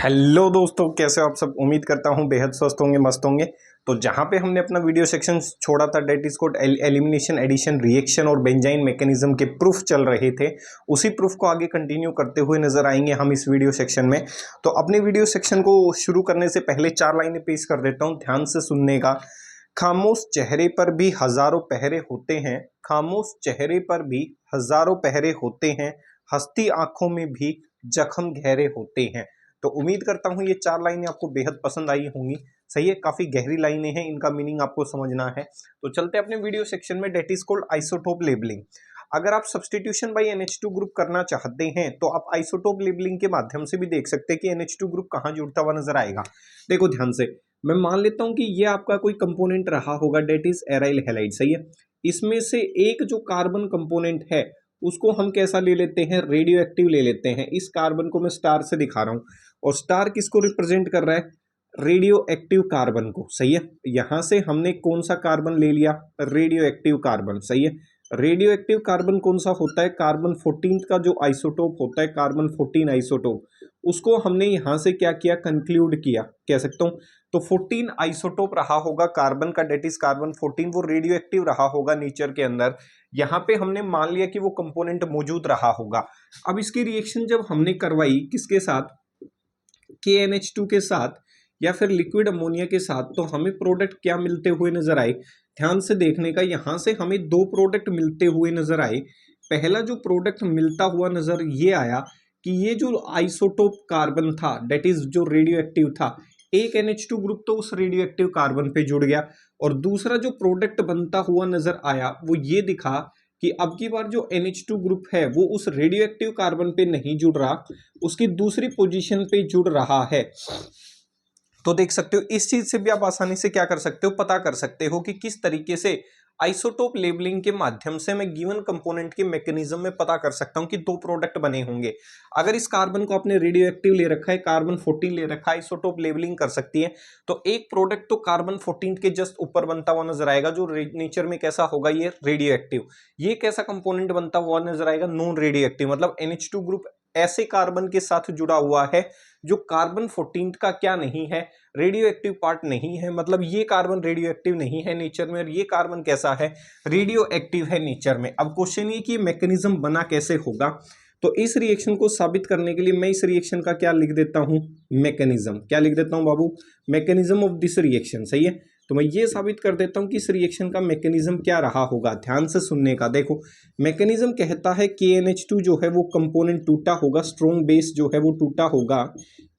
Hello दोस्तों, कैसे हो आप सब। उम्मीद करता हूँ बेहद स्वस्थ होंगे, मस्त होंगे। तो जहाँ पे हमने अपना वीडियो सेक्शन छोड़ा था, that is called elimination, addition, reaction और बेंजाइन मैकेनिज्म के प्रूफ चल रहे थे, उसी प्रूफ को आगे कंटिन्यू करते हुए नजर आएंगे हम इस वीडियो सेक्शन में। तो अपने वीडियो सेक्शन को शुरू करने से पहले 4 लाइनें पेश कर देता हूँ, ध्यान से सुनने का। खामोश चेहरे पर भी हजारों पहरे होते हैं, खामोश चेहरे पर भी हजारों पहरे होते हैं, हंसती आंखों में भी जख्म गहरे होते हैं। तो उम्मीद करता हूं ये 4 लाइनें आपको बेहद पसंद आई होंगी। सही है, काफी गहरी लाइनें हैं, इनका मीनिंग आपको समझना है। तो चलते हैं अपने वीडियो सेक्शन में। That is called isotope labelling. अगर आप सब्सटीट्यूशन बाय NH2 ग्रुप करना चाहते हैं तो आप आइसोटोप लेबलिंग के माध्यम से भी देख सकते हैं कि NH2 ग्रुप कहां जुड़ता हुआ नजर आएगा। देखो ध्यान से, मैं मान लेता हूं कि ये आपका कोई कंपोनेंट रहा होगा, डेट इज एराइल हैलाइड। सही है, इसमें से एक जो कार्बन कंपोनेंट है उसको हम कैसा ले लेते हैं, रेडियो एक्टिव ले लेते हैं। इस कार्बन को मैं स्टार से दिखा रहा हूं, और स्टार किसको रिप्रेजेंट कर रहा है, रेडियो एक्टिव कार्बन को। सही है, यहां से हमने कौन सा कार्बन ले लिया, रेडियो एक्टिव कार्बन। सही है, रेडियो एक्टिव कार्बन कौन सा होता है, कार्बन 14 का जो आइसोटोप होता है, कार्बन 14 आइसोटोप, उसको हमने यहां से क्या किया, कंक्लूड किया, कह सकता हूं। तो 14 आइसोटोप रहा होगा कार्बन का, डेट इज कार्बन 14, वो रेडियो एक्टिव रहा होगा नेचर के अंदर। यहां पे हमने मान लिया कि वो कंपोनेंट मौजूद रहा होगा। अब इसकी रिएक्शन जब हमने करवाई किसके साथ, KNH2 के साथ या फिर लिक्विड अमोनिया के साथ, तो हमें प्रोडक्ट क्या मिलते हुए नजर आए। ध्यान से देखने का, यहां से हमें 2 प्रोडक्ट मिलते हुए नजर आए। पहला जो प्रोडक्ट मिलता हुआ नजर ये आया कि ये जो आइसोटोप कार्बन था, डेट इज जो रेडियो एक्टिव था, एक NH2 ग्रुप तो उस रेडियो एक्टिव कार्बन पे जुड़ गया, और दूसरा जो प्रोडक्ट बनता हुआ नजर आया वो ये दिखा कि अब की बार जो NH2 ग्रुप है वो उस रेडियो एक्टिव कार्बन पे नहीं जुड़ रहा, उसकी दूसरी पोजीशन पे जुड़ रहा है। तो देख सकते हो, इस चीज से भी आप आसानी से क्या कर सकते हो, पता कर सकते हो कि किस तरीके से आइसोटोप लेबलिंग के माध्यम से मैं गिवन कंपोनेंट के मैकेनिज्म में पता कर सकता हूं कि 2 प्रोडक्ट बने होंगे। अगर इस कार्बन को आपने रेडियो एक्टिव ले रखा है, कार्बन 14 ले रखा है, आइसोटोप लेबलिंग कर सकती है, तो एक प्रोडक्ट तो कार्बन 14 के जस्ट ऊपर बनता हुआ नजर आएगा, जो नेचर में कैसा होगा, ये रेडियो एक्टिव। ये कैसा कंपोनेंट बनता हुआ नजर आएगा, नॉन रेडियो एक्टिव। मतलब NH2 ग्रुप ऐसे कार्बन के साथ जुड़ा हुआ है जो कार्बन 14 का क्या नहीं है, रेडियो एक्टिव पार्ट नहीं है। मतलब ये कार्बन रेडियो एक्टिव नहीं है नेचर में, और ये कार्बन कैसा है, रेडियो एक्टिव है नेचर में। अब क्वेश्चन ये कि मैकेनिज्म बना कैसे होगा। तो इस रिएक्शन को साबित करने के लिए मैं इस रिएक्शन का क्या लिख देता हूं, मैकेनिज्म। क्या लिख देता हूं बाबू, मैकेनिज्म ऑफ दिस रिएक्शन। सही है, तो मैं ये साबित कर देता हूं कि इस रिएक्शन का मैकेनिज्म क्या रहा होगा। ध्यान से सुनने का, देखो मैकेनिज्म कहता है KNH2 जो है वो कंपोनेंट टूटा होगा, स्ट्रॉन्ग बेस जो है वो टूटा होगा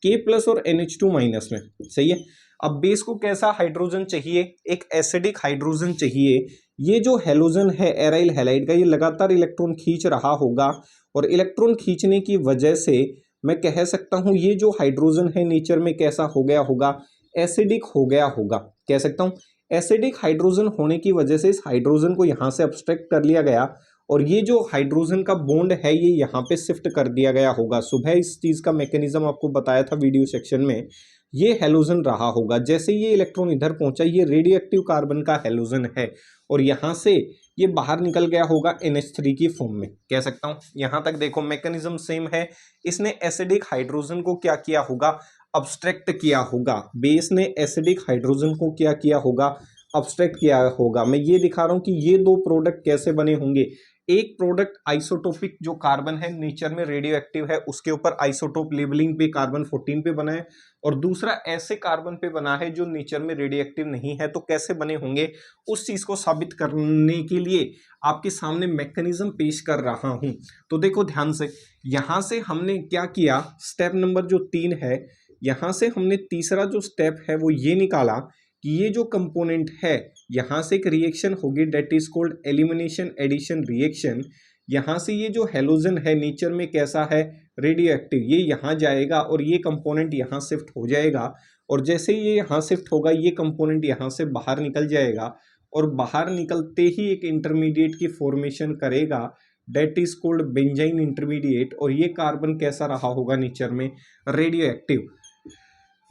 K+ और NH2- में। सही है, अब बेस को कैसा हाइड्रोजन चाहिए, एक एसिडिक हाइड्रोजन चाहिए। ये जो हेलोजन है एराइल हैलाइड का, ये लगातार इलेक्ट्रॉन खींच रहा होगा, और इलेक्ट्रॉन खींचने की वजह से मैं कह सकता हूं ये जो हाइड्रोजन है नेचर में कैसा हो गया होगा, एसिडिक हो गया होगा। कह सकता हूं एसिडिक हाइड्रोजन होने की वजह से इस हाइड्रोजन को यहां से अब्स्ट्रैक्ट कर लिया गया, और ये जो हाइड्रोजन का बॉन्ड है ये यहाँ पे शिफ्ट कर दिया गया होगा। सुबह इस चीज का मैकेनिज्म आपको बताया था वीडियो सेक्शन में। ये हेलोजन रहा होगा, जैसे ये इलेक्ट्रॉन इधर पहुंचा, ये रेडियो एक्टिव कार्बन का हेलोजन है, और यहाँ से ये बाहर निकल गया होगा NH3 की फॉर्म में। कह सकता हूँ यहाँ तक देखो मैकेनिज्म सेम है। इसने एसिडिक हाइड्रोजन को क्या किया होगा, अब्स्ट्रैक्ट किया होगा। बेस ने एसिडिक हाइड्रोजन को क्या किया होगा, अब्स्ट्रैक्ट किया होगा। मैं ये दिखा रहा हूं कि ये 2 प्रोडक्ट कैसे बने होंगे। एक प्रोडक्ट आइसोटोपिक जो कार्बन है नेचर में रेडियो एक्टिव है, उसके ऊपर आइसोटोप लेबलिंग पे कार्बन 14 पे बना है, और दूसरा ऐसे कार्बन पे बना है जो नेचर में रेडियो एक्टिव नहीं है। तो कैसे बने होंगे उस चीज को साबित करने के लिए आपके सामने मैकेनिज्म पेश कर रहा हूं। तो देखो ध्यान से, यहां से हमने क्या किया, स्टेप नंबर जो 3 है, यहां से हमने तीसरा जो स्टेप है वो ये निकाला कि ये जो कंपोनेंट है यहां से एक रिएक्शन होगी, that is called elimination addition reaction. यहां से ये जो हेलोजन है नेचर में कैसा है, रेडियो एक्टिव, ये यहां जाएगा और ये कंपोनेंट यहां शिफ्ट हो जाएगा, और जैसे ये यहां शिफ्ट होगा ये कंपोनेंट यहां से बाहर निकल जाएगा, और बाहर निकलते ही एक इंटरमीडिएट की फॉर्मेशन करेगा, that is called benzyne intermediate. और ये कार्बन कैसा रहा होगा नेचर में, रेडियो एक्टिव।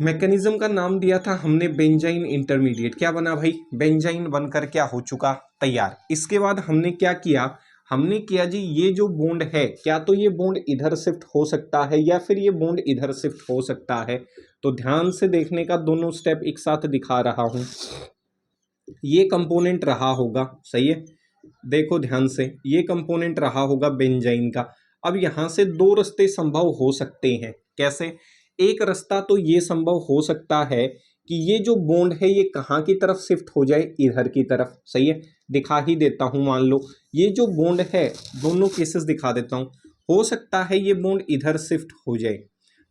मैकेनिज्म का नाम दिया था हमने बेंजाइन इंटरमीडिएट। क्या बना भाई, बेंजाइन बनकर क्या हो चुका, तैयार। इसके बाद हमने क्या किया, हमने किया जी ये जो बॉन्ड है क्या तो ये बॉन्ड इधर शिफ्ट हो सकता है या फिर ये बॉन्ड इधर शिफ्ट हो सकता है। तो ध्यान से देखने का, दोनों स्टेप एक साथ दिखा रहा हूं। ये कंपोनेंट रहा होगा, सही है, देखो ध्यान से, ये कंपोनेंट रहा होगा बेंजाइन का। अब यहां से दो रास्ते संभव हो सकते हैं। कैसे? एक रास्ता तो ये संभव हो सकता है कि ये जो बॉन्ड है ये कहाँ की तरफ शिफ्ट हो जाए, इधर की तरफ, सही है। दिखा ही देता हूं, मान लो ये जो बॉन्ड है, दोनों केसेस दिखा देता हूं। हो सकता है ये बॉन्ड इधर शिफ्ट हो जाए,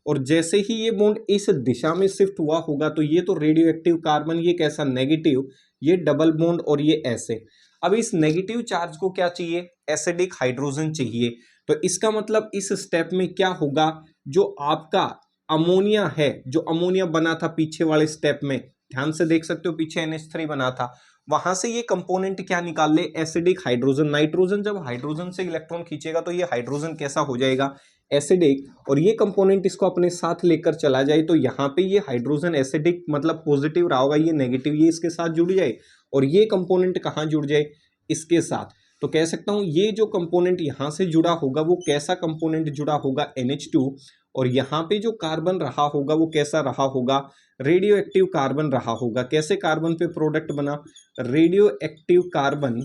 और जैसे ही ये बॉन्ड इस दिशा में शिफ्ट हुआ होगा तो ये तो रेडियो एक्टिव कार्बन, ये कैसा नेगेटिव, ये डबल बॉन्ड और ये ऐसे। अब इस नेगेटिव चार्ज को क्या चाहिए? एसिडिक हाइड्रोजन चाहिए। तो इसका मतलब इस स्टेप में क्या होगा, जो आपका अमोनिया है, जो अमोनिया बना था पीछे वाले स्टेप में, ध्यान से देख सकते हो पीछे NH3 बना था, वहां से ये कंपोनेंट क्या निकाल ले? Acidic hydrogen. नाइट्रोजन जब हाइड्रोजन से इलेक्ट्रॉन खींचेगा तो ये हाइड्रोजन कैसा हो जाएगा? एसिडिक। और ये कंपोनेंट इसको अपने साथ लेकर चला जाए तो यहाँ पे ये हाइड्रोजन एसिडिक मतलब पॉजिटिव रहा होगा, ये नेगेटिव, ये इसके साथ जुड़ जाए, और ये कंपोनेंट कहाँ जुड़ जाए? इसके साथ। तो कह सकता हूं ये जो कंपोनेंट यहां से जुड़ा होगा वो कैसा कंपोनेंट जुड़ा होगा? NH2। और यहाँ पे जो कार्बन रहा होगा वो कैसा रहा होगा? रेडियो एक्टिव कार्बन रहा होगा। कैसे कार्बन पे प्रोडक्ट बना? Radio active carbon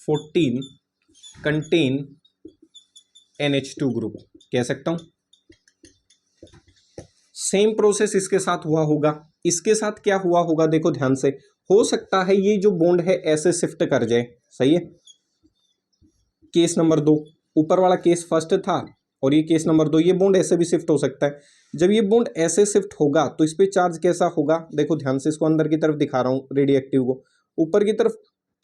14 contain NH2 group, कह सकता हूं। सेम प्रोसेस इसके साथ हुआ होगा। इसके साथ क्या हुआ होगा? देखो ध्यान से, हो सकता है ये जो बॉन्ड है ऐसे शिफ्ट कर जाए, सही है। केस नंबर 2, ऊपर वाला केस फर्स्ट था और ये केस नंबर 2, ये बॉन्ड ऐसे भी शिफ्ट हो सकता है। जब ये बॉन्ड ऐसे शिफ्ट होगा तो इस पे चार्ज कैसा होगा? देखो ध्यान से, इसको अंदर की तरफ दिखा रहा हूँ, रेडियो एक्टिव को ऊपर की तरफ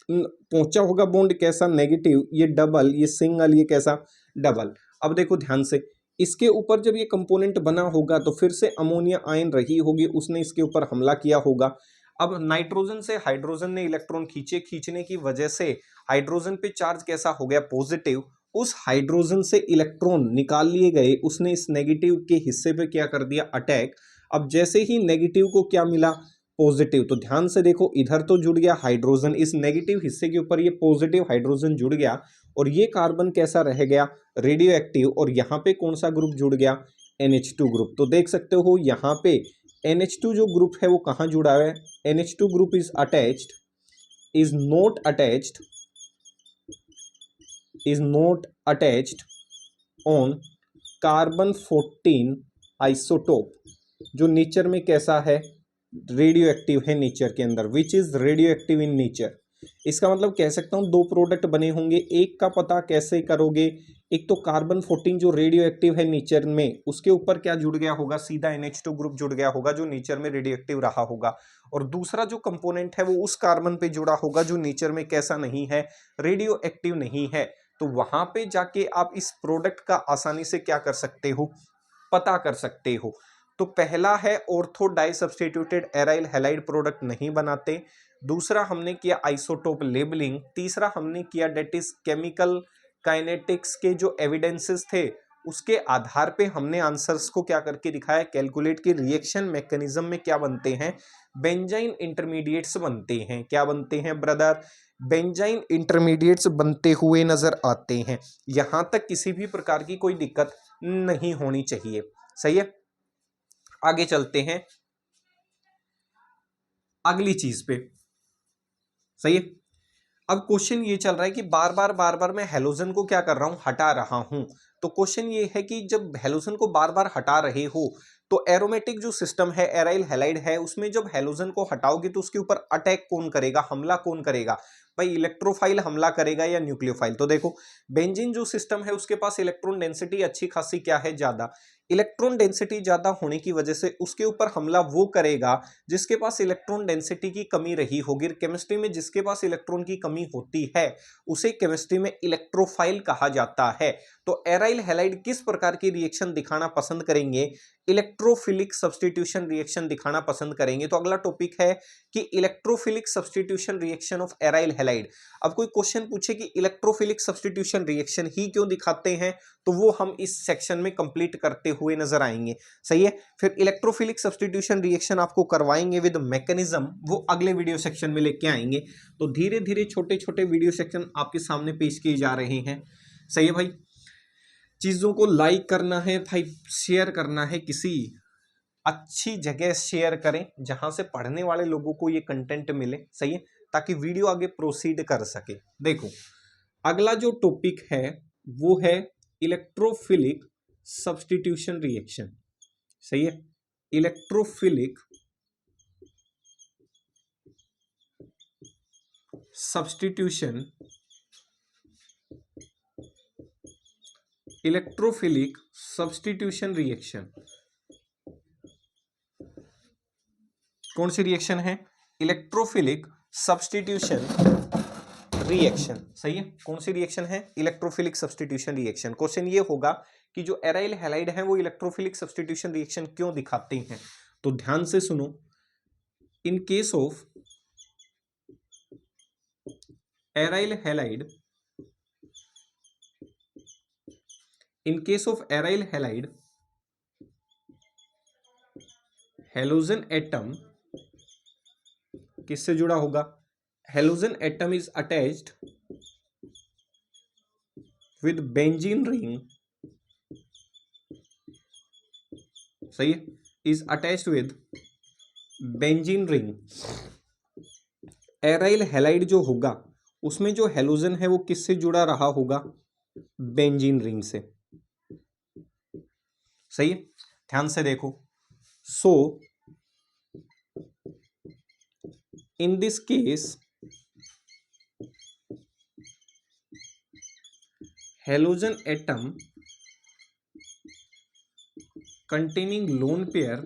पहुंचा होगा बॉन्ड, कैसा? नेगेटिव। ये डबल, ये सिंगल, ये कैसा? डबल। अब देखो ध्यान से, इसके ऊपर जब ये कंपोनेंट बना होगा तो फिर से अमोनिया आयन रही होगी, उसने इसके ऊपर हमला किया होगा। अब नाइट्रोजन से हाइड्रोजन ने इलेक्ट्रॉन खींचे, खींचने की वजह से हाइड्रोजन पे चार्ज कैसा हो गया? पॉजिटिव। उस हाइड्रोजन से इलेक्ट्रॉन निकाल लिए गए, उसने इस नेगेटिव के हिस्से पे क्या कर दिया? अटैक। अब जैसे ही नेगेटिव को क्या मिला? पॉजिटिव। तो ध्यान से देखो, इधर तो जुड़ गया हाइड्रोजन, इस नेगेटिव हिस्से के ऊपर ये पॉजिटिव हाइड्रोजन जुड़ गया, और ये कार्बन कैसा रह गया? Radio active. और यहाँ पे कौन सा ग्रुप जुड़ गया? NH2 group. तो देख सकते हो यहाँ पे NH2 जो ग्रुप है वो कहाँ जुड़ा है? NH2 group is attached, is not attached, is not attached on carbon 14 isotope, जो नेचर में कैसा है? रेडियो एक्टिव है नेचर के अंदर, which is radio active in nature. इसका मतलब कह सकता हूं दो प्रोडक्ट बने होंगे, एक का पता कैसे करोगे? एक तो कार्बन 14 जो रेडियो एक्टिव है नेचर में, उसके ऊपर क्या जुड़ गया होगा? सीधा NH2 ग्रुप जुड़ गया होगा जो नेचर में रेडियो एक्टिव रहा होगा, और दूसरा जो कंपोनेंट है वो उस कार्बन पे जुड़ा होगा जो नेचर में कैसा नहीं है? रेडियो एक्टिव नहीं है। तो वहां पे जाके आप इस प्रोडक्ट का आसानी से क्या कर सकते हो? पता कर सकते हो। तो पहला है ortho di substituted aryl halide product नहीं बनाते। दूसरा हमने किया आइसोटोप लेबलिंग। तीसरा हमने किया डेट इज केमिकल काइनेटिक्स के जो एविडेंसेस थे उसके आधार पे हमने आंसर्स को क्या करके दिखाया? कैलकुलेट की रिएक्शन मैकेनिज्म में क्या बनते हैं? बेंजाइन इंटरमीडिएट्स बनते हैं। क्या बनते हैं ब्रदर? बेंजाइन इंटरमीडिएट्स बनते हुए नजर आते हैं। यहां तक किसी भी प्रकार की कोई दिक्कत नहीं होनी चाहिए, सही है। आगे चलते हैं अगली चीज पे, सही है। अब क्वेश्चन ये चल रहा है कि बार बार मैं हेलोजन को क्या कर रहा हूं? हटा रहा हूं। तो क्वेश्चन ये है कि जब हेलोजन को बार बार हटा रहे हो तो एरोमेटिक जो सिस्टम है, एराइल हैलाइड है, उसमें जब हेलोजन को हटाओगे तो उसके ऊपर अटैक कौन करेगा? हमला कौन करेगा भाई? इलेक्ट्रोफाइल हमला करेगा या न्यूक्लियोफाइल? तो देखो बेंजीन जो सिस्टम है उसके पास इलेक्ट्रॉन डेंसिटी अच्छी खासी क्या है? ज्यादा। इलेक्ट्रॉन डेंसिटी ज्यादा होने की वजह से उसके ऊपर हमला वो करेगा जिसके पास इलेक्ट्रॉन डेंसिटी की कमी रही होगी। केमिस्ट्री में जिसके पास इलेक्ट्रॉन की कमी होती है उसे केमिस्ट्री में इलेक्ट्रोफाइल कहा जाता है। तो एराइल हैलाइड किस प्रकार की रिएक्शन दिखाना पसंद करेंगे? इलेक्ट्रोफिलिक सब्स्टिट्यूशन रिएक्शन दिखाना पसंद करेंगे। तो अगला टॉपिक है कि electrophilic substitution reaction of aryl halide. अब कोई क्वेश्चन पूछे कि इलेक्ट्रोफिलिक सब्स्टिट्यूशन रिएक्शन ही क्यों दिखाते हैं, तो वो हम इस सेक्शन में कंप्लीट करते हुए नजर आएंगे। सही है। फिर इलेक्ट्रोफिलिक सब्स्टिट्यूशन रिएक्शन आपको करवाएंगे विद मैकेनिज्म, वो अगले वीडियो सेक्शन में लेके आएंगे। तो धीरे धीरे छोटे छोटे वीडियो सेक्शन आपके सामने पेश किए जा रहे हैं। सही है भाई। चीजों को लाइक करना है भाई, शेयर करना है, किसी अच्छी जगह शेयर करें जहां से पढ़ने वाले लोगों को ये कंटेंट मिले। सही है, ताकि वीडियो आगे प्रोसीड कर सके। देखो अगला जो टॉपिक है वो है इलेक्ट्रोफिलिक सब्स्टिट्यूशन रिएक्शन। सही है, electrophilic substitution, electrophilic substitution reaction कौन सी रिएक्शन है? Electrophilic substitution reaction. सही है, कौन सी रिएक्शन है? Electrophilic substitution reaction. क्वेश्चन ये होगा कि जो एराइल हैलाइड है वो इलेक्ट्रोफिलिक सब्स्टिट्यूशन रिएक्शन क्यों दिखाते हैं? तो ध्यान से सुनो। इन case of aryl halide, in case of aryl halide, halogen atom किससे जुड़ा होगा? Halogen atom is attached with benzene ring. सही है, is attached with benzene ring. Aryl halide जो होगा उसमें जो हेलोजन है वो किससे जुड़ा रहा होगा? बेंजीन रिंग से। सही है, ध्यान से देखो। सो in this case halogen atom containing lone pair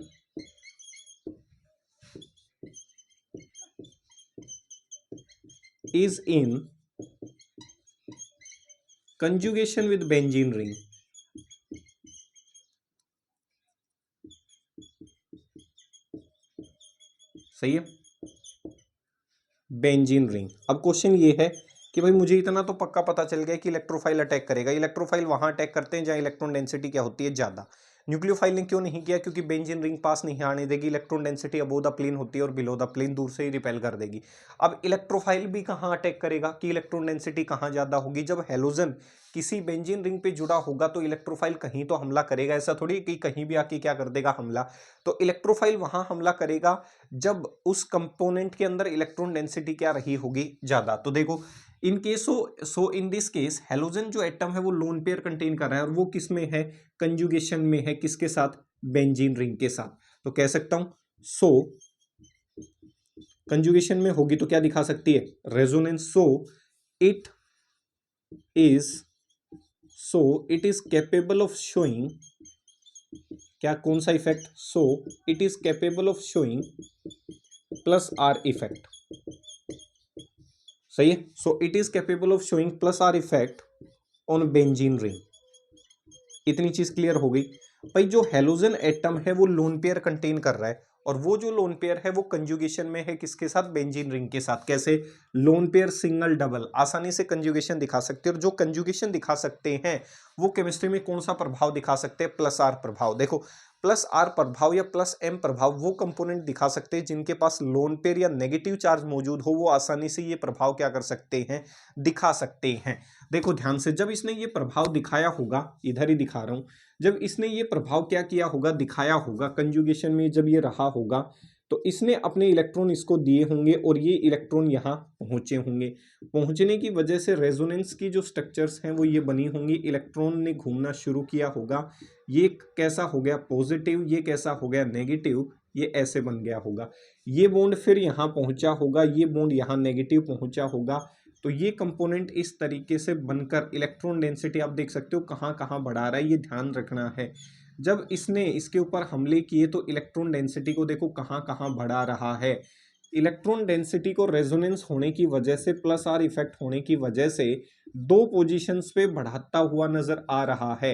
is in conjugation with benzene ring। सही है, बेंजीन रिंग। अब क्वेश्चन ये है कि भाई मुझे इतना तो पक्का पता चल गया कि इलेक्ट्रोफाइल अटैक करेगा। इलेक्ट्रोफाइल वहां अटैक करते हैं जहां इलेक्ट्रॉन डेंसिटी क्या होती है? ज्यादा। न्यूक्लियोफाइल ने क्यों नहीं किया? क्योंकि बेंजीन रिंग पास नहीं आने देगी। Electron density above the plane होती है और बिलो द प्लेन दूर से ही रिपेल कर देगी। अब इलेक्ट्रोफाइल भी कहां अटैक करेगा कि इलेक्ट्रॉन डेंसिटी कहां ज्यादा होगी? जब हेलोजन किसी बेंजीन रिंग पे जुड़ा होगा तो इलेक्ट्रोफाइल कहीं तो हमला करेगा। ऐसा थोड़ी कि कहीं भी आके क्या कर देगा? हमला। तो इलेक्ट्रोफाइल वहां हमला करेगा जब उस कंपोनेंट के अंदर इलेक्ट्रॉन डेंसिटी क्या रही होगी? ज्यादा। तो देखो in case so in this case halogen जो एटम है वो लोन पेयर कंटेन कर रहा है और वो किस में है? कंजुगेशन में है। किसके साथ? बेंजीन रिंग के साथ। तो कह सकता हूं सो कंजुगेशन में होगी तो क्या दिखा सकती है? Resonance. It it is capable of showing क्या? कौन सा effect? So it is capable of showing plus R effect. सही है, so it is capable of showing plus R effect on benzene ring. इतनी चीज क्लियर हो गई भाई। जो हेलोजन एटम है वो लोन पेयर कंटेन कर रहा है और वो जो लोन पेयर है वो कंजुगेशन में है किसके साथ? बेंजीन रिंग के साथ। कैसे? लोन पेयर, सिंगल, डबल, आसानी से कंजुगेशन दिखा सकते हैं। और जो कंजुगेशन दिखा सकते हैं वो केमिस्ट्री में कौन सा प्रभाव दिखा सकते हैं? प्लस आर प्रभाव। देखो प्लस आर प्रभाव या प्लस एम प्रभाव वो कंपोनेंट दिखा सकते हैं जिनके पास लोन पेयर या नेगेटिव चार्ज मौजूद हो। वो आसानी से ये प्रभाव क्या कर सकते हैं? दिखा सकते हैं। देखो ध्यान से, जब इसने ये प्रभाव दिखाया होगा, इधर ही दिखा रहा हूं, जब इसने ये प्रभाव क्या किया होगा? दिखाया होगा कंजुगेशन में। जब ये रहा होगा तो इसने अपने इलेक्ट्रॉन इसको दिए होंगे और ये इलेक्ट्रॉन यहाँ पहुंचे होंगे। पहुंचने की वजह से रेजोनेंस की जो स्ट्रक्चर्स हैं वो ये बनी होंगी। इलेक्ट्रॉन ने घूमना शुरू किया होगा। ये कैसा हो गया? पॉजिटिव। ये कैसा हो गया? नेगेटिव। ये ऐसे बन गया होगा। ये बॉन्ड फिर यहाँ पहुंचा होगा, ये बॉन्ड यहाँ नेगेटिव पहुंचा होगा। तो ये कंपोनेंट इस तरीके से बनकर इलेक्ट्रॉन डेंसिटी आप देख सकते हो कहाँ कहाँ बढ़ा रहा है। ये ध्यान रखना है। जब इसने इसके ऊपर हमले किए तो इलेक्ट्रॉन डेंसिटी को देखो कहाँ कहाँ बढ़ा रहा है। इलेक्ट्रॉन डेंसिटी को रेजोनेंस होने की वजह से, प्लस आर इफेक्ट होने की वजह से दो पोजीशंस पे बढ़ाता हुआ नजर आ रहा है।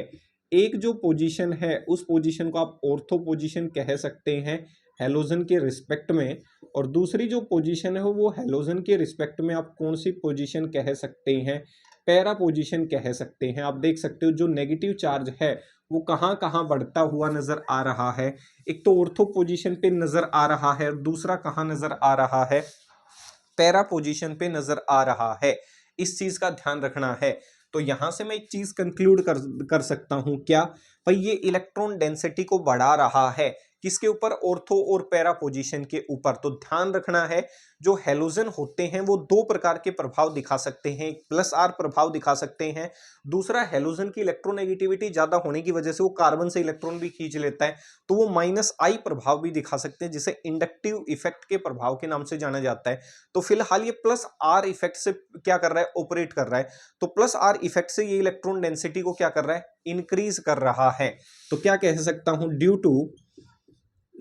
एक जो पोजीशन है उस पोजीशन को आप ऑर्थो पोजीशन कह सकते हैं हेलोजन के रिस्पेक्ट में, और दूसरी जो पोजीशन है वो हेलोजन के रिस्पेक्ट में आप कौन सी पोजीशन कह सकते हैं? पैरा पोजीशन कह सकते हैं। आप देख सकते हो जो नेगेटिव चार्ज है वो कहाँ कहाँ बढ़ता हुआ नजर आ रहा है। एक तो ऑर्थो पोजीशन पे नजर आ रहा है, दूसरा कहाँ नजर आ रहा है, पैरा पोजीशन पे नजर आ रहा है। इस चीज का ध्यान रखना है। तो यहां से मैं एक चीज कंक्लूड कर सकता हूं, क्या भाई, ये इलेक्ट्रॉन डेंसिटी को बढ़ा रहा है किसके ऊपर, ऑर्थो और पैरा पोजीशन के ऊपर। तो ध्यान रखना है, जो हैलोजन होते हैं वो दो प्रकार के प्रभाव दिखा सकते हैं, प्लस आर प्रभाव दिखा सकते हैं, दूसरा हैलोजन की इलेक्ट्रोनेगेटिविटी ज्यादा होने की वजह से वो कार्बन से इलेक्ट्रॉन भी खींच लेता है, तो वो माइनस आई प्रभाव भी दिखा सकते हैं, जिसे इंडक्टिव इफेक्ट के प्रभाव के नाम से जाना जाता है। तो फिलहाल ये प्लस आर इफेक्ट से क्या कर रहा है, ऑपरेट कर रहा है। तो प्लस आर इफेक्ट से ये इलेक्ट्रॉन डेंसिटी को क्या कर रहा है, इंक्रीज कर रहा है। तो क्या कह सकता हूं, ड्यू टू,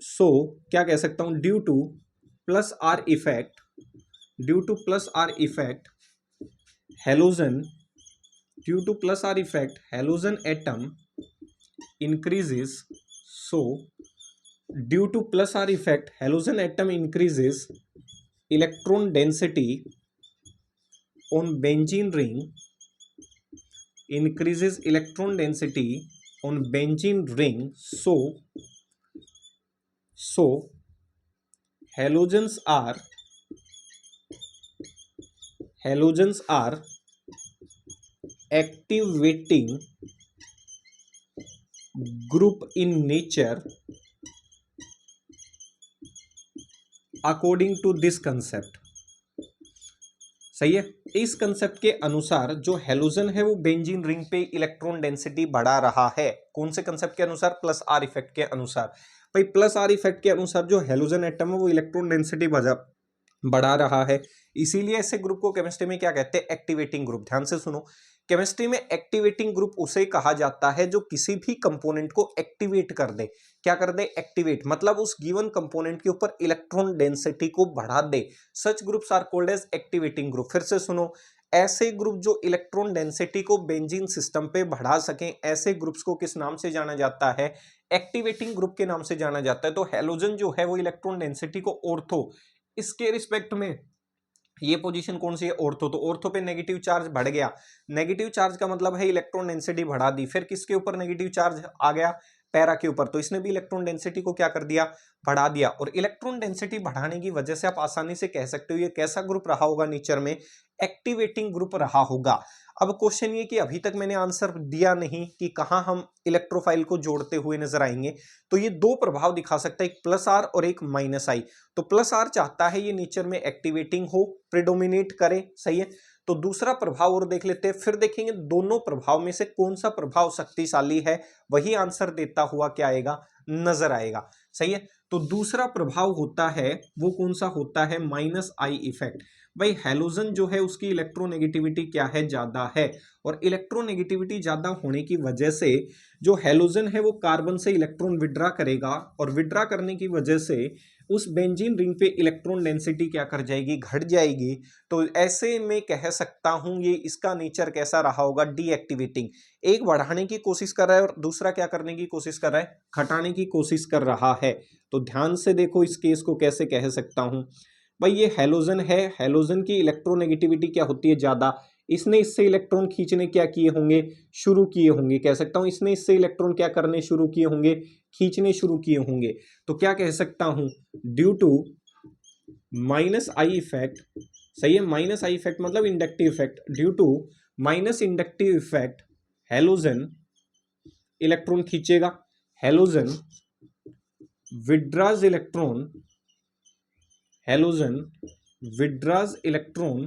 क्या कह सकता हूं, due two plus R effect, due two plus R effect halogen, due two plus R effect halogen atom increases. So due to plus R effect halogen atom increases electron density on benzene ring, increases electron density on benzene ring. So halogens are activating group in nature according to this concept. सही है, इस concept के अनुसार जो halogen है वो benzene ring पे electron density बढ़ा रहा है। कौन से कंसेप्ट के अनुसार, प्लस आर इफेक्ट के अनुसार। भाई प्लस आर इफेक्ट के अनुसार जो हैलोजन एटम है वो इलेक्ट्रॉन डेंसिटी बढ़ा रहा है। इसीलिए ऐसे ग्रुप को केमिस्ट्री में क्या कहते हैं, एक्टिवेटिंग ग्रुप। ध्यान से सुनो, केमिस्ट्री में एक्टिवेटिंग ग्रुप उसे कहा जाता है जो किसी भी कंपोनेंट को एक्टिवेट कर दे। क्या कर दे, एक्टिवेट, मतलब उस गिवन कंपोनेंट के ऊपर इलेक्ट्रॉन डेंसिटी को बढ़ा दे। Such groups are called as activating group. फिर से सुनो, ऐसे ग्रुप जो इलेक्ट्रॉन डेंसिटी को बेंजीन सिस्टम पे बढ़ा सकें, ऐसे ग्रुप्स को किस नाम से जाना जाता है, एक्टिवेटिंग ग्रुप के नाम से जाना जाता है। तो हैलोजन जो है वो इलेक्ट्रॉन डेंसिटी को ऑर्थो, इसके रिस्पेक्ट में ये पोजीशन कौन सी है, ऑर्थो। तो ऑर्थो पे नेगेटिव चार्ज बढ़ गया, नेगेटिव चार्ज का मतलब है इलेक्ट्रॉन डेंसिटी बढ़ा दी। फिर किसके ऊपर नेगेटिव चार्ज आ गया, पैरा के ऊपर, तो इसने भी इलेक्ट्रॉन डेंसिटी को क्या कर दिया, बढ़ा दिया। और इलेक्ट्रॉन डेंसिटी बढ़ाने की वजह से आप आसानी से कह सकते हो ये कैसा ग्रुप रहा होगा नेचर में, एक्टिवेटिंग ग्रुप रहा होगा। अब क्वेश्चन ये कि अभी तक मैंने आंसर दिया नहीं कि कहां हम इलेक्ट्रोफाइल को जोड़ते हुए नजर आएंगे। तो ये दो प्रभाव दिखा सकता है, एक प्लस आर और एक माइनस आई। तो प्लस आर चाहता है ये नेचर में एक्टिवेटिंग हो, प्रेडोमिनेट करे, सही है। तो दूसरा प्रभाव और देख लेते हैं, फिर देखेंगे दोनों प्रभाव में से कौन सा प्रभाव शक्तिशाली है, वही आंसर देता हुआ क्या आएगा, नजर आएगा। सही है, तो दूसरा प्रभाव होता है वो कौन सा होता है, माइनस आई इफेक्ट। भाई हैलोजन जो है उसकी इलेक्ट्रोनेगेटिविटी क्या है, ज्यादा है, और इलेक्ट्रोनेगेटिविटी ज्यादा होने की वजह से जो हैलोजन है वो कार्बन से इलेक्ट्रॉन विड्रा करेगा, और विड्रा करने की वजह से उस बेंजीन रिंग पे इलेक्ट्रॉन डेंसिटी क्या कर जाएगी, घट जाएगी। तो ऐसे में कह सकता हूं ये इसका नेचर कैसा रहा होगा, डीएक्टिवेटिंग। एक बढ़ाने की कोशिश कर रहा है और दूसरा क्या करने की कोशिश कर रहा है, घटाने की कोशिश कर रहा है। तो ध्यान से देखो इस केस को कैसे कह सकता हूं। भाई ये हैलोजन है, हैलोजन की इलेक्ट्रोनेगेटिविटी क्या होती है, ज्यादा। इसने इससे इलेक्ट्रॉन खींचने क्या किए होंगे, शुरू किए होंगे। कह सकता हूं इसने इससे इलेक्ट्रॉन क्या करने शुरू किए होंगे, खींचने शुरू किए होंगे। तो क्या कह सकता हूं, due to minus I effect, सही है, माइनस आई इफेक्ट मतलब inductive effect, due to minus inductive effect halogen electron खींचेगा, हैलोजन विड्राज इलेक्ट्रॉन, हैलोजन withdraws electron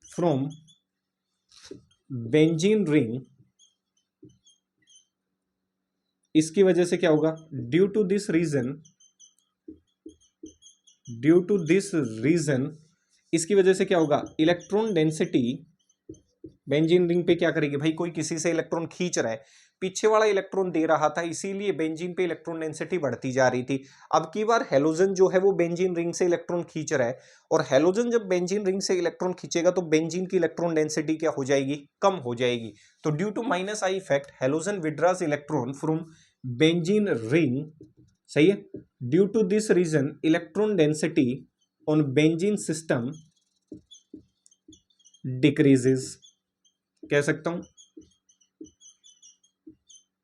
from benzene ring. इसकी वजह से क्या होगा, ड्यू टू दिस रीजन, इसकी वजह से क्या होगा, इलेक्ट्रॉन डेंसिटी बेंजीन रिंग पे क्या करेगी, भाई कोई किसी से इलेक्ट्रॉन खींच रहा है, पीछे वाला इलेक्ट्रॉन दे रहा था, इसीलिए बेंजीन पे इलेक्ट्रॉन डेंसिटी बढ़ती जा रही थी। अब की बार हैलोजन जो है वो बेंजीन रिंग से इलेक्ट्रॉन खींच रहा है, और हैलोजन जब बेंजीन रिंग से इलेक्ट्रॉन खींचेगा तो बेंजीन की इलेक्ट्रॉन डेंसिटी क्या हो जाएगी, कम हो जाएगी। तो due to minus I effect halogen withdraws electron from benzene ring, सही है। Due to this reason electron density on benzene system decreases. कह सकता हूं।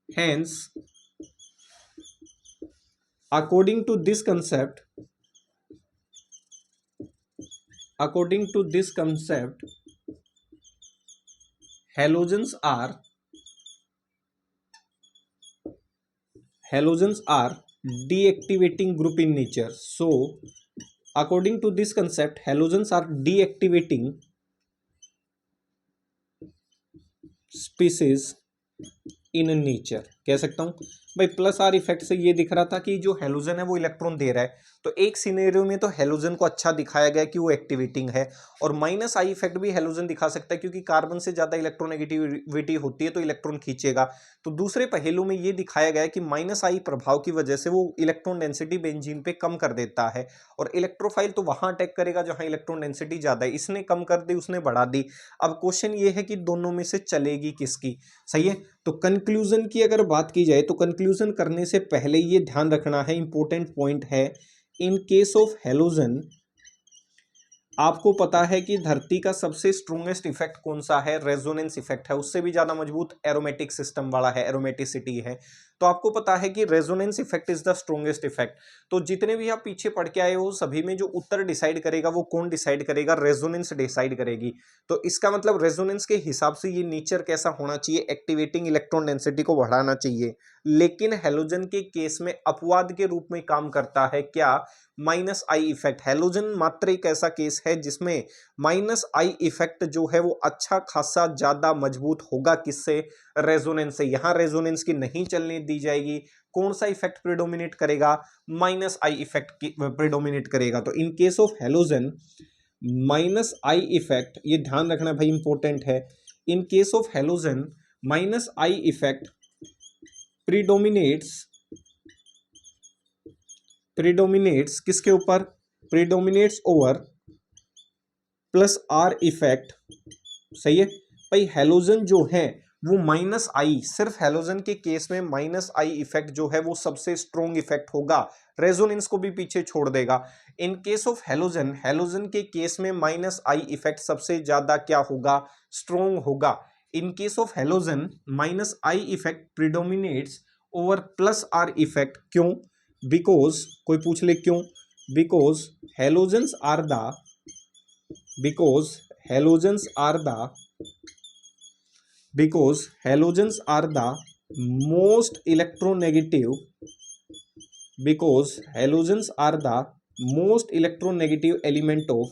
Hence, according to this concept, halogens are deactivating group in nature. So according to this concept, halogens are deactivating species in nature, कह सकता हूं भाई। Plus R effect से ये दिख रहा था कि जो हेलोजन है वो इलेक्ट्रॉन दे रहा है, तो एक सिनेरियो में तो हेलोजन को अच्छा दिखाया गया कि वो एक्टिवेटिंग है, और माइनस आई इफेक्ट भी हेलोजन दिखा सकता है क्योंकि कार्बन से ज्यादा इलेक्ट्रोनेगेटिविटी होती है तो इलेक्ट्रॉन खींचेगा। तो दूसरे पहलू में ये दिखाया गया कि माइनस आई प्रभाव की वजह से वो इलेक्ट्रॉन डेंसिटी बेंजीन पे कम कर देता है, और इलेक्ट्रोफाइल तो वहां अटैक करेगा जहां इलेक्ट्रॉन डेंसिटी ज्यादा है। इसने कम कर दी, उसने बढ़ा दी। अब क्वेश्चन ये है कि दोनों में से चलेगी किसकी, सही है। तो कंक्लूजन की अगर बात की जाए तो कंक्लूजन करने से पहले ये ध्यान रखना है, इंपॉर्टेंट पॉइंट है, इन केस ऑफ हेलोजन आपको पता है कि धरती का सबसे स्ट्रॉन्गेस्ट इफेक्ट कौन सा है, रेजोनेंस इफेक्ट है। उससे भी ज्यादा मजबूत एरोमेटिक सिस्टम वाला है, एरोमेटिसिटी है। तो आपको पता है कि resonance effect is the strongest effect. तो जितने भी आप पीछे पढ़ के आए हो सभी में जो उत्तर डिसाइड करेगा वो कौन डिसाइड करेगा, रेजोनेंस डिसाइड करेगी। तो इसका मतलब रेजोनेंस के हिसाब से ये नेचर कैसा होना चाहिए, एक्टिवेटिंग इलेक्ट्रॉन डेंसिटी को बढ़ाना चाहिए। लेकिन हेलोजन के केस में अपवाद के रूप में काम करता है क्या, माइनस आई इफेक्ट। हेलोजन मात्र एक ऐसा केस है जिसमें माइनस आई इफेक्ट जो है वो अच्छा खासा ज्यादा मजबूत होगा, किससे, रेजोनेंस से। यहां रेजोनेंस की नहीं चलने दी जाएगी। कौन सा इफेक्ट प्रिडोमिनेट करेगा, माइनस आई इफेक्ट की प्रिडोमिनेट करेगा। तो in case of halogen minus I effect, ये ध्यान रखना भाई इंपॉर्टेंट है। In case of halogen minus I effect predominates किसके ऊपर, predominates over plus R effect, सही है भाई। हेलोजन जो है वो माइनस आई, सिर्फ हेलोजन के केस में माइनस आई इफेक्ट जो है वो सबसे स्ट्रॉन्ग इफेक्ट होगा, रेजोनेंस को भी पीछे छोड़ देगा। In case of halogen, halogen के केस में माइनस आई इफेक्ट सबसे ज्यादा क्या होगा, स्ट्रॉन्ग होगा। In case of halogen minus I effect predominates over plus R effect, क्यों, बिकॉज, कोई पूछ ले क्यों, because halogens are the most electronegative element of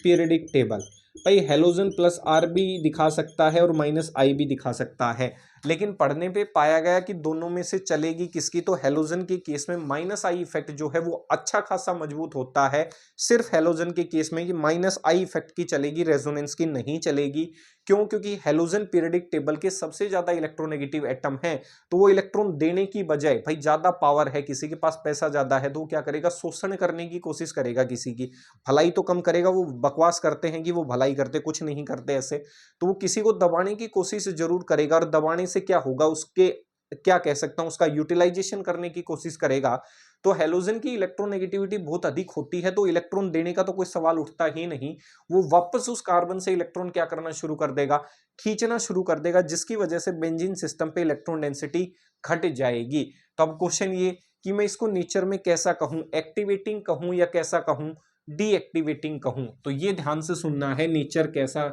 periodic table. भाई हेलोजन प्लस आर भी दिखा सकता है और माइनस आई भी दिखा सकता है, लेकिन पढ़ने पे पाया गया कि दोनों में से चलेगी किसकी। तो हेलोजन के केस में माइनस आई इफेक्ट जो है वो अच्छा खासा मजबूत होता है, सिर्फ हेलोजन के केस में कि माइनस आई इफेक्ट की चलेगी, रेजोनेंस की नहीं चलेगी। क्यों, क्योंकि हेलोजन पीरियडिक टेबल के सबसे ज्यादा इलेक्ट्रोनेगेटिव एटम है, तो वो इलेक्ट्रॉन देने की बजाय, भाई ज्यादा पावर है, किसी के पास पैसा ज्यादा है तो वो क्या करेगा, शोषण करने की कोशिश करेगा, किसी की भलाई तो कम करेगा। वो बकवास करते हैं कि वो भलाई करते, कुछ नहीं करते ऐसे। तो वो किसी को दबाने की कोशिश जरूर करेगा, और दबाने से क्या होगा, उसके क्या कह सकता हूं, उसका यूटिलाइजेशन करने की कोशिश करेगा। तो हेलोजन की इलेक्ट्रोनेगेटिविटी बहुत अधिक होती है, तो इलेक्ट्रॉन देने का तो कोई सवाल उठता ही नहीं। वो वापस उस कार्बन से इलेक्ट्रॉन क्या करना शुरू कर देगा, खींचना शुरू कर देगा, जिसकी वजह से बेंजीन सिस्टम पे इलेक्ट्रॉन डेंसिटी घट जाएगी। तो अब क्वेश्चन ये कि मैं इसको नेचर में कैसा कहूं, एक्टिवेटिंग कहूं या कैसा कहूं, डीएक्टिवेटिंग कहूं। तो ये ध्यान से सुनना है, नेचर कैसा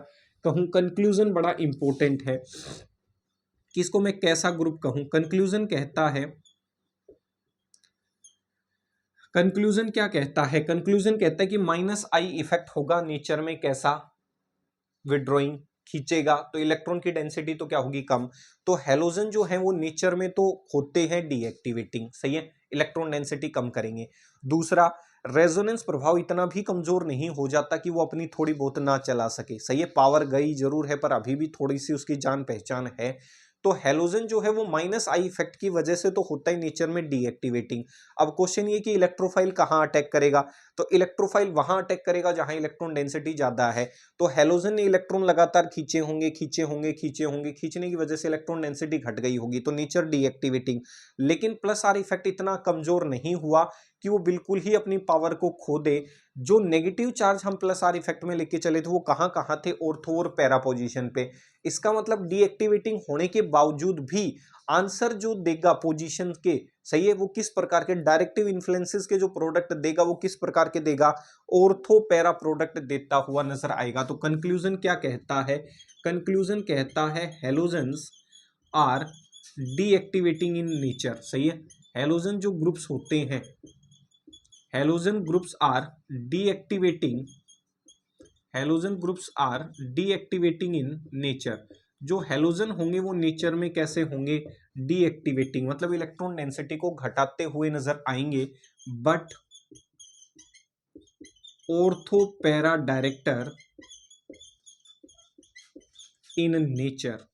कहूं। कंक्लूजन बड़ा इंपॉर्टेंट है कि इसको मैं कैसा ग्रुप कहूं। कंक्लूजन कहता है, कंक्लूजन क्या कहता है, कंक्लूजन कहता है कि माइनस आई इफेक्ट होगा नेचर में, कैसा, विड्रॉइंग, खींचेगा, तो इलेक्ट्रॉन की डेंसिटी तो क्या होगी, कम। तो हेलोजन जो है वो नेचर में तो होते हैं डीएक्टिवेटिंग, सही है, इलेक्ट्रॉन डेंसिटी कम करेंगे। दूसरा, रेजोनेंस प्रभाव इतना भी कमजोर नहीं हो जाता कि वो अपनी थोड़ी बहुत ना चला सके, सही है, पावर गई जरूर है पर अभी भी थोड़ी सी उसकी जान पहचान है। तो हेलोजन जो है वो माइनस आई इफेक्ट की वजह से तो होता ही नेचर में डीएक्टिवेटिंग। अब क्वेश्चन ये कि इलेक्ट्रोफाइल कहां अटैक करेगा, तो इलेक्ट्रोफाइल वहां अटैक करेगा जहां इलेक्ट्रॉन डेंसिटी ज्यादा है। तो हेलोजन ने इलेक्ट्रॉन लगातार खींचे होंगे, खींचने की वजह से इलेक्ट्रॉन डेंसिटी घट गई होगी, तो नेचर डीएक्टिवेटिंग। लेकिन प्लस आर इफेक्ट इतना कमजोर नहीं हुआ कि वो बिल्कुल ही अपनी पावर को खो दे। जो नेगेटिव चार्ज हम प्लस आर इफेक्ट में लेके चले थे वो कहाँ कहाँ थे, ऑर्थो और पैरा पोजीशन पे। इसका मतलब डीएक्टिवेटिंग होने के बावजूद भी आंसर जो देगा पोजीशन के, सही है, वो किस प्रकार के डायरेक्टिव इन्फ्लुएंसेस के जो प्रोडक्ट देगा वो किस प्रकार के देगा, ऑर्थो पैरा प्रोडक्ट देता हुआ नजर आएगा। तो कंक्लूजन क्या कहता है, कंक्लूजन कहता है halogens are deactivating in nature, सही है। हेलोजन जो ग्रुप्स होते हैं, halogen groups are deactivating, halogen groups are deactivating in nature. जो हेलोजन होंगे वो नेचर में कैसे होंगे, डीएक्टिवेटिंग, मतलब इलेक्ट्रॉन डेंसिटी को घटाते हुए नजर आएंगे, but ortho para director in nature.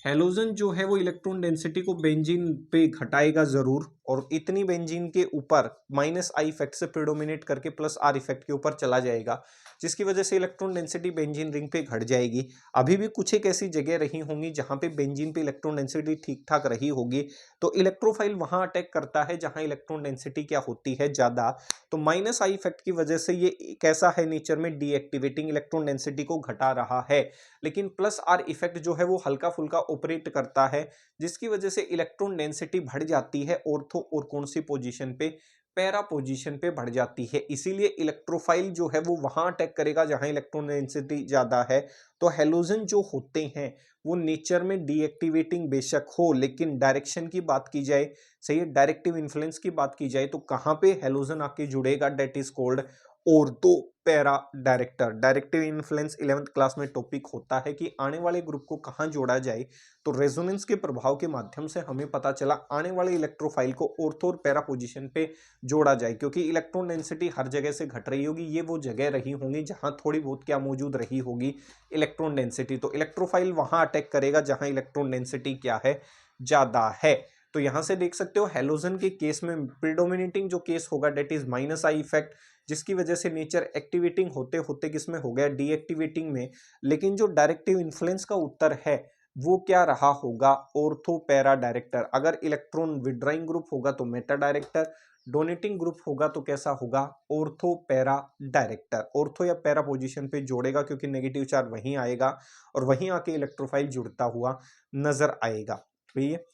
Halogen जो है वो इलेक्ट्रॉन डेंसिटी को बेंजीन पे घटाएगा जरूर, और इतनी बेंजीन के ऊपर माइनस आई इफेक्ट से प्रिडोमिनेट करके प्लस आर इफेक्ट के ऊपर चला जाएगा, जिसकी वजह से इलेक्ट्रॉन डेंसिटी बेंजीन रिंग पे घट जाएगी। अभी भी कुछ एक ऐसी जगह रही होंगी जहां पे बेंजीन पे इलेक्ट्रॉन डेंसिटी ठीक ठाक रही होगी, तो इलेक्ट्रोफाइल वहां अटैक करता है जहां इलेक्ट्रॉन डेंसिटी क्या होती है, ज्यादा। तो माइनस आई इफेक्ट की वजह से ये कैसा है, नेचर में डीएक्टिवेटिंग, इलेक्ट्रॉन डेंसिटी को घटा रहा है। लेकिन प्लस आर इफेक्ट जो है वो हल्का फुल्का ऑपरेट करता है, जिसकी वजह से इलेक्ट्रॉन डेंसिटी बढ़ जाती है ऑर्थो और कौन सी पोजीशन पे, पैरा पोजीशन पे बढ़ जाती है। इसीलिए इलेक्ट्रोफाइल जो है वो वहां अटैक करेगा जहां इलेक्ट्रॉन डेंसिटी ज्यादा है। तो हेलोजन जो होते हैं वो नेचर में डीएक्टिवेटिंग बेशक हो, लेकिन डायरेक्शन की बात की जाए, सही है, डायरेक्टिव इन्फ्लुएंस की बात की जाए, तो कहां पे हेलोजन आके जुड़ेगा, that is called ortho para director. Directive influence 11th class में टॉपिक होता है कि आने वाले ग्रुप को कहां जोड़ा जाए। तो रेजोनेंस के प्रभाव के माध्यम से हमें पता चला आने वाले इलेक्ट्रोफाइल को ऑर्थो और पैरा पोजीशन पे जोड़ा जाए, क्योंकि इलेक्ट्रॉन डेंसिटी हर जगह से घट रही होगी, ये वो जगह रही होंगी जहां थोड़ी बहुत क्या मौजूद रही होगी, इलेक्ट्रॉन डेंसिटी। तो इलेक्ट्रोफाइल वहां अटैक करेगा जहां इलेक्ट्रॉन डेंसिटी क्या है, ज्यादा है। तो यहां से देख सकते हो हेलोजन के केस में प्रिडोमिनेटिंग जो केस होगा that is minus I effect, जिसकी वजह से नेचर एक्टिवेटिंग होते होते किसमें हो गया, डीएक्टिवेटिंग में। लेकिन जो डायरेक्टिव इन्फ्लुएंस का उत्तर है वो क्या रहा होगा, ऑर्थो पैरा डायरेक्टर। अगर इलेक्ट्रॉन विड्राइंग ग्रुप होगा तो मेटा डायरेक्टर, डोनेटिंग ग्रुप होगा तो कैसा होगा, ऑर्थो पैरा डायरेक्टर। ऑर्थो या पैरा पोजीशन पे जोड़ेगा क्योंकि नेगेटिव चार्ज वहीं आएगा और वहीं आके इलेक्ट्रोफाइल जुड़ता हुआ नजर आएगा। ठीक है,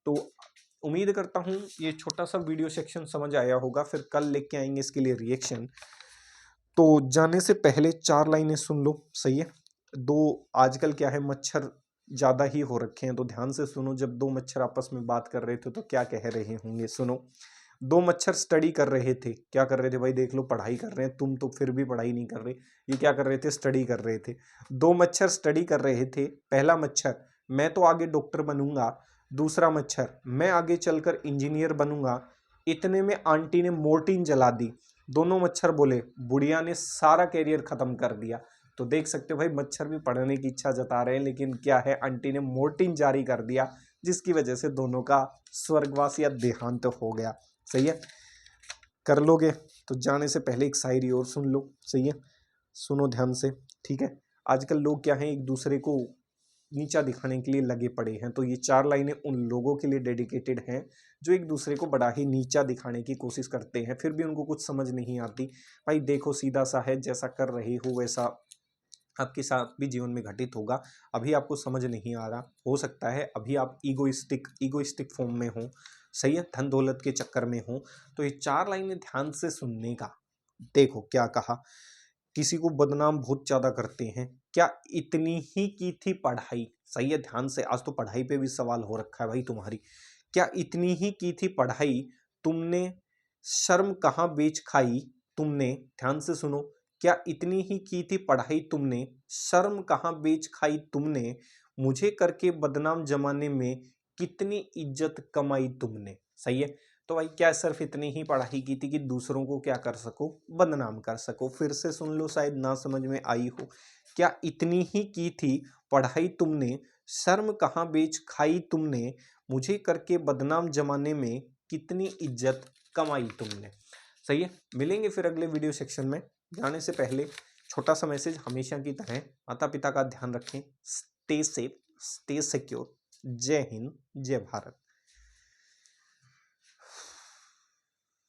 तो उम्मीद करता हूं ये छोटा सा वीडियो सेक्शन समझ आया होगा। फिर कल लेके आएंगे इसके लिए रिएक्शन। तो जाने से पहले 4 लाइनें सुन लो, सही है। दो, आजकल क्या है, मच्छर ज्यादा ही हो रखे हैं, तो ध्यान से सुनो। जब दो मच्छर आपस में बात कर रहे थे तो क्या कह रहे होंगे, सुनो। दो मच्छर स्टडी कर रहे थे, क्या कर रहे थे भाई, देख लो, पढ़ाई कर रहे हैं। तुम तो फिर भी पढ़ाई नहीं कर रहे, ये क्या कर रहे थे, स्टडी कर रहे थे। दो मच्छर स्टडी कर रहे थे। पहला मच्छर, मैं तो आगे डॉक्टर बनूंगा। दूसरा मच्छर, मैं आगे चलकर इंजीनियर बनूंगा। इतने में आंटी ने मोर्टीन जला दी। दोनों मच्छर बोले, बुढ़िया ने सारा कैरियर खत्म कर दिया। तो देख सकते हो भाई, मच्छर भी पढ़ने की इच्छा जता रहे हैं, लेकिन क्या है, आंटी ने मोर्टीन जारी कर दिया, जिसकी वजह से दोनों का स्वर्गवास या देहांत हो गया। सही है, कर लोगे तो जाने से पहले एक शायरी और सुन लो, सही है, सुनो ध्यान से, ठीक है। आजकल लोग क्या है, एक दूसरे को नीचा दिखाने के लिए लगे पड़े हैं, तो ये 4 लाइनें उन लोगों के लिए डेडिकेटेड हैं जो एक दूसरे को बड़ा ही नीचा दिखाने की कोशिश करते हैं, फिर भी उनको कुछ समझ नहीं आती। भाई देखो, सीधा सा है, जैसा कर रही हो वैसा आपके साथ भी जीवन में घटित होगा। अभी आपको समझ नहीं आ रहा, हो सकता है अभी आप ईगोइस्टिक फॉर्म में हो, सही है, धन दौलत के चक्कर में हो। तो ये 4 लाइनें ध्यान से सुनने का। देखो क्या कहा, किसी को बदनाम बहुत ज्यादा करते हैं, क्या इतनी ही की थी पढ़ाई, सही है, ध्यान से, आज तो पढ़ाई पे भी सवाल हो रखा है भाई तुम्हारी। क्या इतनी ही की थी पढ़ाई, तुमने शर्म कहाँ बेच खाई, तुमने, ध्यान से सुनो, क्या इतनी ही की थी पढ़ाई तुमने, शर्म कहाँ बेच खाई तुमने, मुझे करके बदनाम जमाने में कितनी इज्जत कमाई तुमने। सही है, तो भाई क्या सिर्फ इतनी ही पढ़ाई की थी कि दूसरों को क्या कर सको, बदनाम कर सको। फिर से सुन लो, शायद ना समझ में आई हो। क्या इतनी ही की थी पढ़ाई तुमने, शर्म कहाँ बेच खाई तुमने, मुझे करके बदनाम जमाने में कितनी इज्जत कमाई तुमने। सही है, मिलेंगे फिर अगले वीडियो सेक्शन में। जाने से पहले छोटा सा मैसेज, हमेशा की तरह माता पिता का ध्यान रखें, स्टे सेफ, स्टे सिक्योर। जय हिंद, जय भारत।